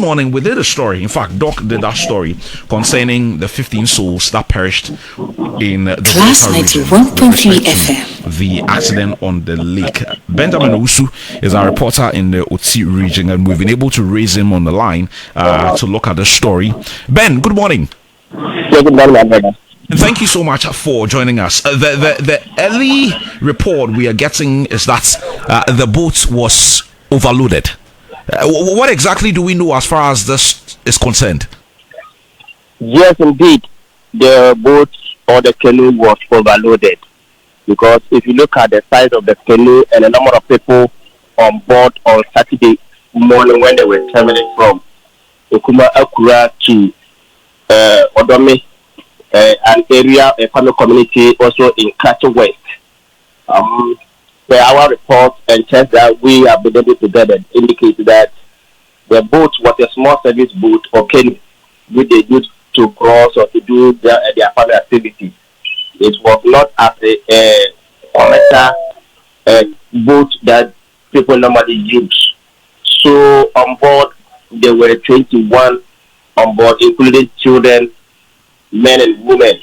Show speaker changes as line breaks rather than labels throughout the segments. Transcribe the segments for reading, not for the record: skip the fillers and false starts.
morning we did a story. In fact, Doc did that story concerning the 15 souls that perished in the
Class
Volta
91.3 FM.
The accident on the lake. Benjamin Usu is our reporter in the Otsi region, and we've been able to raise him on the line to look at the story. Ben, good morning.
Yeah, good morning, my brother.
Thank you so much for joining us. The early report we are getting is that the boat was overloaded. What exactly do we know as far as this is concerned?
Yes, indeed. The boat or the canoe was overloaded. Because if you look at the size of the canoe and the number of people on board on Saturday morning when they were traveling from Okuma Akura to Odome, an area, a family community also in Kachi West. Our report and checks that we have been able to get indicate that the boat was a small service boat or canoe which they used to cross or to do their family activities. It was not as a commercial boat that people normally use. So on board, there were 21 on board, including children, men and women,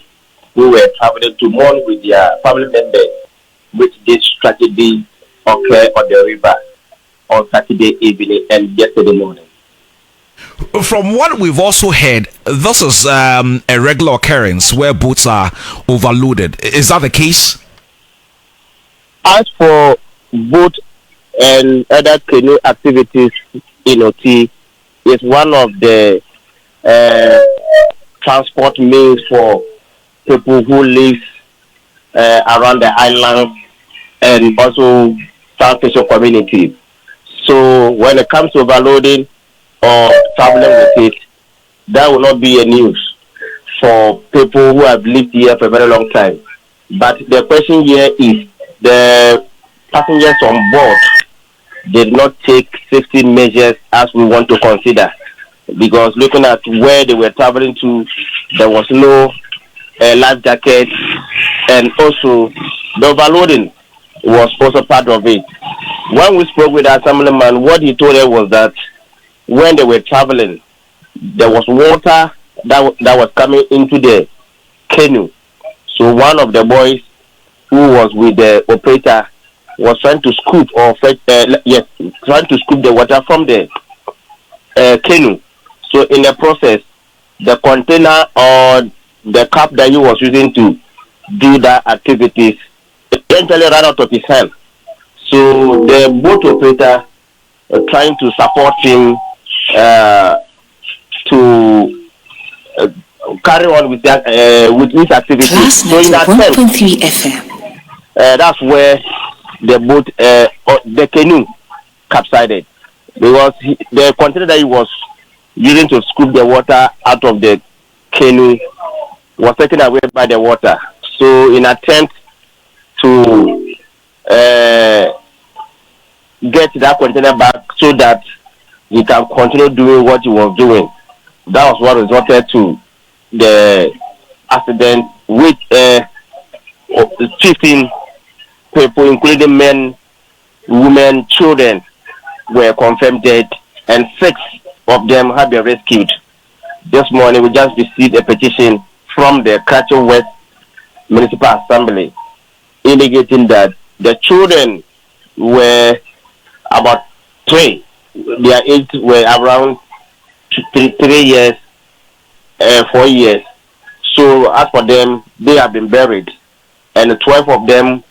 who were traveling to mourn with their family members, which this tragedy occurred on the river on Saturday evening and yesterday morning.
From what we've also heard, this is a regular occurrence where boats are overloaded. Is that the case?
As for boat and other canoe activities in OT, is one of the transport means for people who live around the island and also South Asian community. So when it comes to overloading or traveling with it, that will not be a news for people who have lived here for a very long time. But the question here is the passengers on board did not take safety measures as we want to consider. Because looking at where they were traveling to, there was no life jacket, and also the overloading was also part of it. When we spoke with our assemblyman, what he told us was that when they were traveling, there was water that was coming into the canoe. So one of the boys who was with the operator was trying to scoop trying to scoop the water from the canoe. So in the process, the container or the cup that he was using to do that activities eventually ran out of his hand. So the boat operator trying to support him to carry on with that with his activities. So in that sense, that's where the boat the canoe capsized, because the container that he was using to scoop the water out of the canoe was taken away by the water. So in attempt to get that container back so that he can continue doing what he was doing, that was what resulted to the accident, with 15 people, including men, women, children, were confirmed dead, and 6 of them have been rescued. This morning, we just received a petition from the Kachi West Municipal Assembly indicating that the children were about 3. Their age were around 3 years, 4 years. So as for them, they have been buried, and 12 of them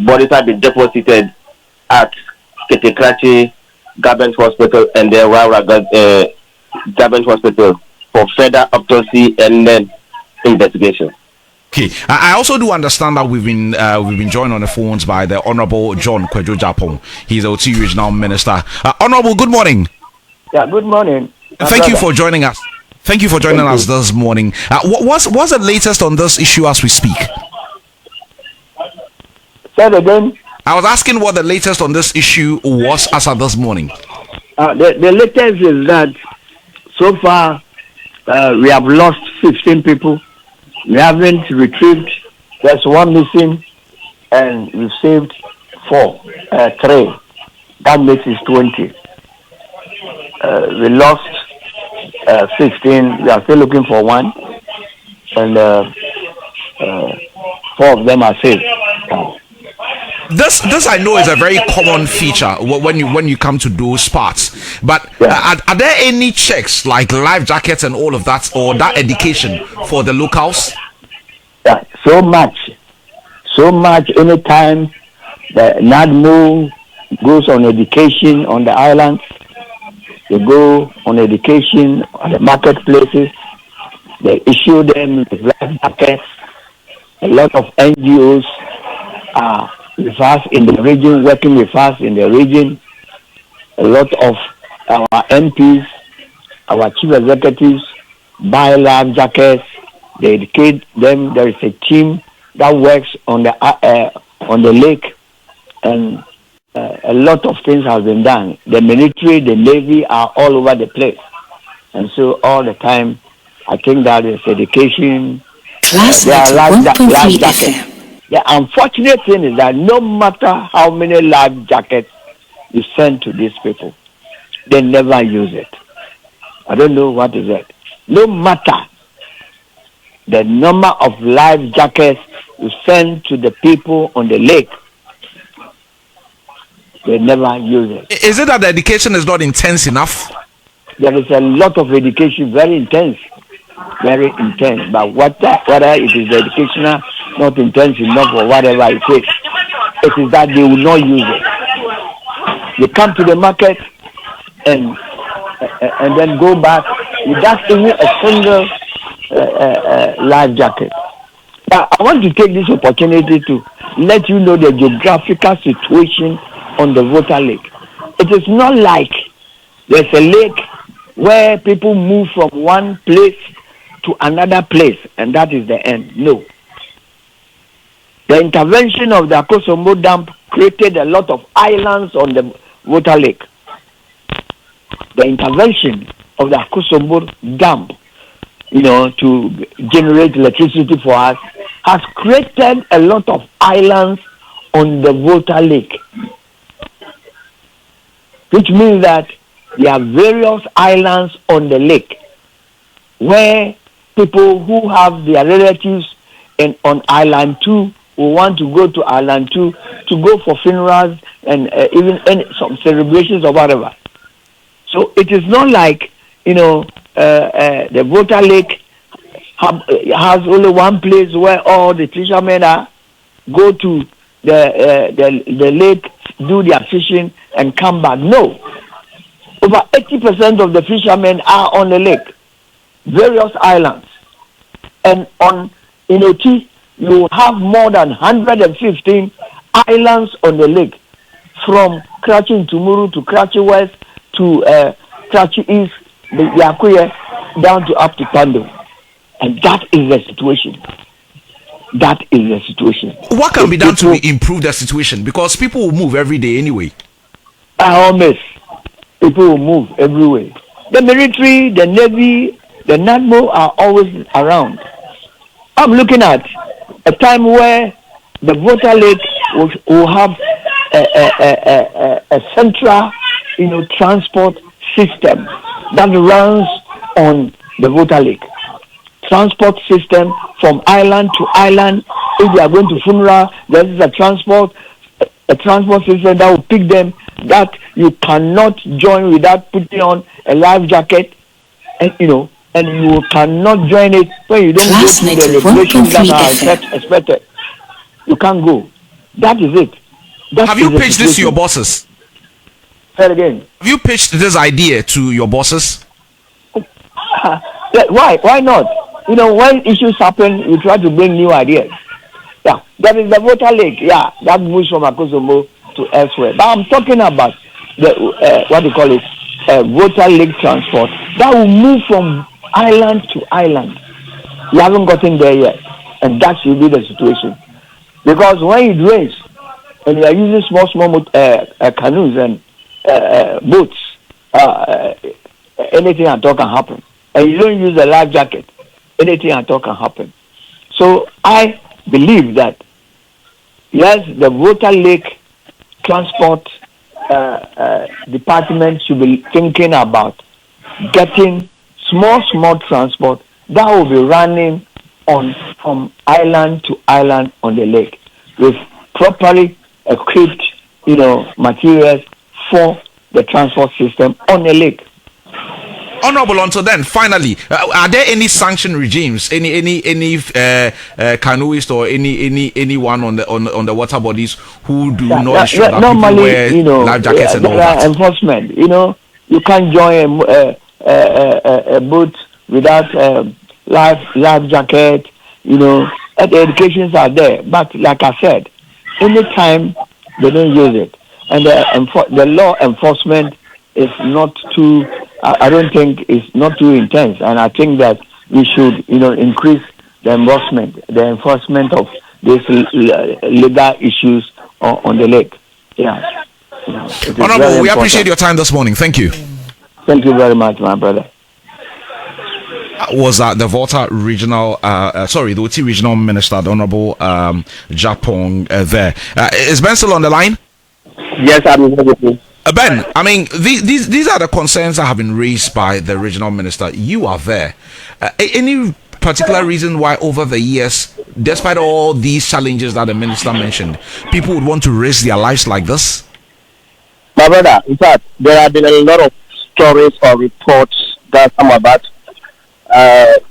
bodies have been deposited at Ketekrachi Government Hospital and the Raura Government Hospital for further autopsy and then investigation.
Okay, I also do understand that we've been joined on the phones by the Honorable John Kwejo Japong. He's the OT Regional Minister. Honorable, good morning.
Yeah, good morning.
Thank you for joining us. Thank you for joining us this morning. What's the latest on this issue as we speak?
Say it again.
I was asking what the latest on this issue was as of this morning.
The latest is that so far we have lost 15 people. We haven't retrieved. There's 1 missing, and we've saved 4, 3. That makes it 20. We lost 15. We are still looking for one, and 4 of them are saved.
This I know is a very common feature when you come to those parts. But are there any checks like life jackets and all of that, or that education for the locals?
Yeah, so much. Anytime the NADMO goes on education on the islands, they go on education on the marketplaces. They issue them with life jackets. A lot of NGOs are with us in the region, working with us in the region. A lot of our MPs, our chief executives buy life jackets. They educate them. There is a team that works on the lake, and a lot of things have been done. The military, the navy are all over the place, and so all the time, I think that is education. They are life jackets. The unfortunate thing is that no matter how many life jackets you send to these people, they never use it. I don't know what is it. No matter the number of life jackets you send to the people on the lake, they never use it.
Is it that the education is not intense enough?
There is a lot of education, very intense. But whether it is educational, not intense enough, or whatever it is that they will not use it. They come to the market and then go back without even a single life jacket. Now, I want to take this opportunity to let you know the geographical situation on the Volta Lake. It is not like there's a lake where people move from one place to another place, and that is the end. No. The intervention of the Akosombo Dam created a lot of islands on the Volta Lake. The intervention of the Akosombo Dam, to generate electricity for us, has created a lot of islands on the Volta Lake, which means that there are various islands on the lake where people who have their relatives on Island 2 will want to go to Island 2 to go for funerals and even some celebrations or whatever. So it is not like, the Volta Lake has only one place where all the fishermen go to the lake, do their fishing, and come back. No. Over 80% of the fishermen are on the lake, various islands. And on Inoti, you have more than 115 islands on the lake, from Krachi Tumuru to Krachi West to Krachi East, the Yakuye, down to up to Pando. And that is the situation.
What can be done to improve the situation? Because people will move every day anyway. People will move everywhere. The military, the navy, the NADMO are always around. I'm looking at a time where the Volta Lake will have a central, transport system that runs on the Volta Lake. Transport system from island to island. If they are going to funeral, there is a transport system that will pick them, that you cannot join without putting on a life jacket, and you cannot join it when you don't go to the regulations that are expected. You can't go. That is it. Have you pitched this to your bosses?
Say it again.
Have you pitched this idea to your bosses?
Why not? When issues happen, we try to bring new ideas. Yeah, that is the Volta Lake. Yeah, that moves from Akosombo to elsewhere. But I'm talking about the Volta Lake transport that will move from island to island. You haven't gotten there yet, and that should be the situation. Because when it rains and you are using small canoes and boats, anything at all can happen. And you don't use a life jacket, anything at all can happen. So I believe that, yes, the Volta Lake Transport Department should be thinking about getting small transport that will be running on from island to island on the lake with properly equipped, materials for the transport system on the lake.
Honorable, until then, finally, are there any sanction regimes, any canoeists or anyone on the water bodies who do not ensure that
normally,
people wear life jackets and all that?
Enforcement, you can't join a boat without life jacket. The educations are there, but like I said, anytime they don't use it, and the law enforcement is not too. I don't think it's not too intense, and I think that we should, increase the enforcement of these legal issues on the lake. Yeah.
Honorable, we appreciate your time this morning. Thank you.
Thank you very much, my brother.
Was the Volta Regional, the Oti Regional Minister, the Honorable Japong there. Is Ben still on the line?
Yes, I'm with you.
Ben, I mean, these are the concerns that have been raised by the regional minister. You are there. Any particular reason why over the years, despite all these challenges that the minister mentioned, people would want to risk their lives like this?
My brother, in fact, there have been a lot of stories or reports that come about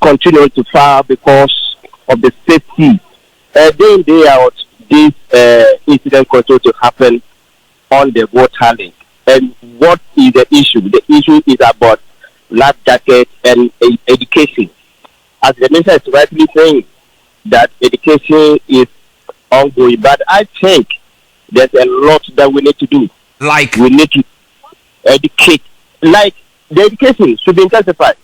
continue to file because of the safety. Day in, day out, this incident continue to happen on the boat handling. And what is the issue? The issue is about life jacket and education. As the minister is rightly saying that education is ongoing, but I think there's a lot that we need to do.
Like
we need to educate. Like the education should be intensified.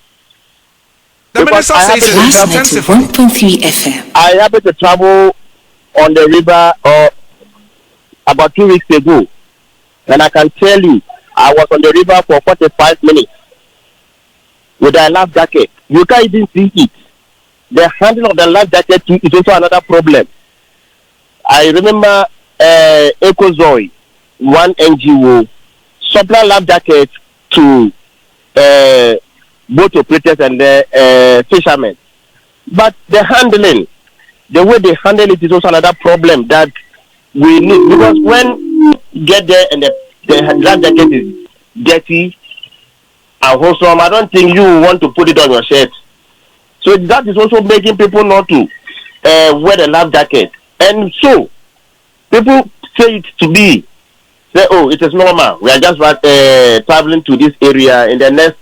The minister says it's intensified.
1.3 FM.
I happened to travel on the river about 2 weeks ago. And I can tell you, I was on the river for 45 minutes with a life jacket. You can't even see it. The handling of the life jacket is also another problem. I remember Ecozoy, one NGO, supply life jackets to boat operators and fishermen. But the handling, the way they handle it is also another problem that we need. Because when you get there and the life jacket is dirty and wholesome, I don't think you want to put it on your shirt. So that is also making people not to wear the life jacket. And so people say it to be, oh, it is normal. We are just traveling to this area. In the next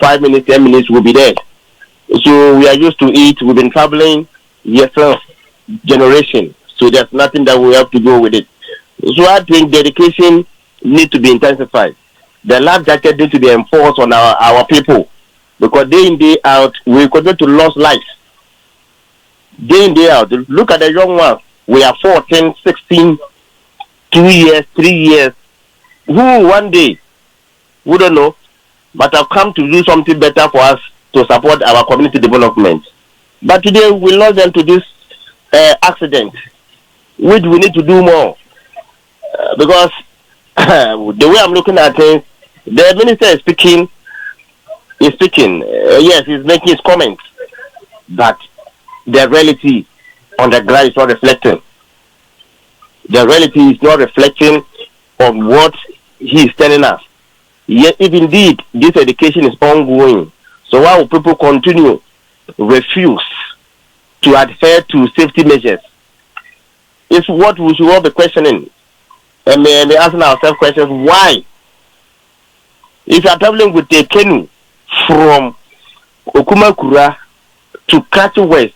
5 minutes, 10 minutes, we'll be there. So we are used to it. We've been traveling generation. So there's nothing that we have to go with it. So I think dedication needs to be intensified. The life jacket needs to be enforced on our people. Because day in, day out, we continue to lose life. Day in, day out. Look at the young ones. We are 14, 16, 2 years, 3 years. Who one day, we don't know, but have come to do something better for us to support our community development. But today, we lost them to this accident, which we need to do more. Because the way I'm looking at it, the minister is speaking. Yes, he's making his comments, but the reality on the ground is not reflecting. The reality is not reflecting on what he is telling us. Yet, if indeed this education is ongoing, so why will people continue refuse to adhere to safety measures? It's what we should all be questioning. And we asking ourselves questions, why? If you are traveling with a canoe from Okumakura to Kati West,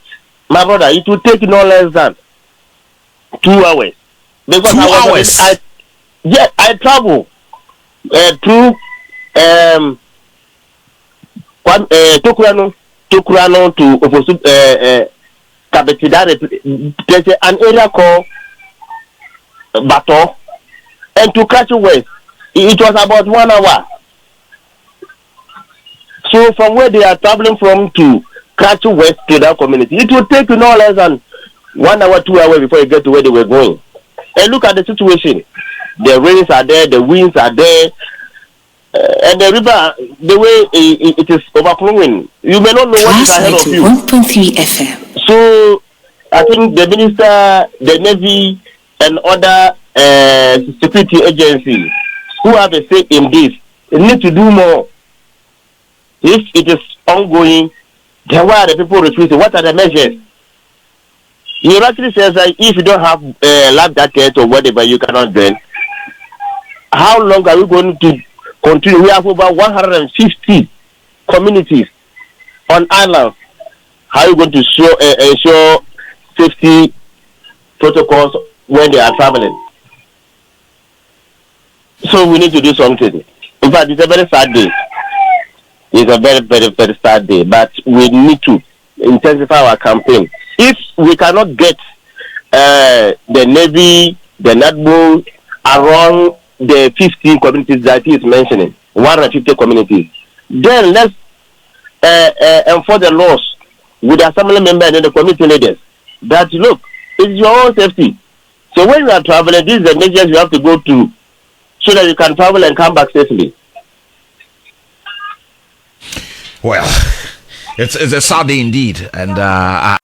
my brother, it will take no less than 2 hours. Because
2 hours?
I travel through Tokurano to Oposu Kabetidare. There's an area called Bato. And to Kati West, it was about 1 hour. So from where they are traveling from to Kati West to that community, it will take no less than 1 hour, 2 hours before you get to where they were going. And look at the situation. The rains are there, the winds are there. And the river, the way it is overflowing, you may not know what is ahead of you.
1.3 FM.
So I think the minister, the Navy, and other security agencies who have a say in this need to do more. If it is ongoing, then why are the people refusing? What are the measures? He actually says that if you don't have life jacket or whatever, you cannot drain. How long are we going to continue? We have over 150 communities on islands. How are you going to ensure safety protocols when they are traveling? So we need to do something. In fact, it's a very sad day. It's a very, very, very sad day. But we need to intensify our campaign. If we cannot get the Navy, the NADBO around the 15 communities that he is mentioning, 150 communities, then let's enforce the laws with the assembly members and the community leaders that, look, it's your own safety. So when you are traveling, these are the measures you have to go through so that you can travel and come back safely.
Well, it's a sad day indeed, and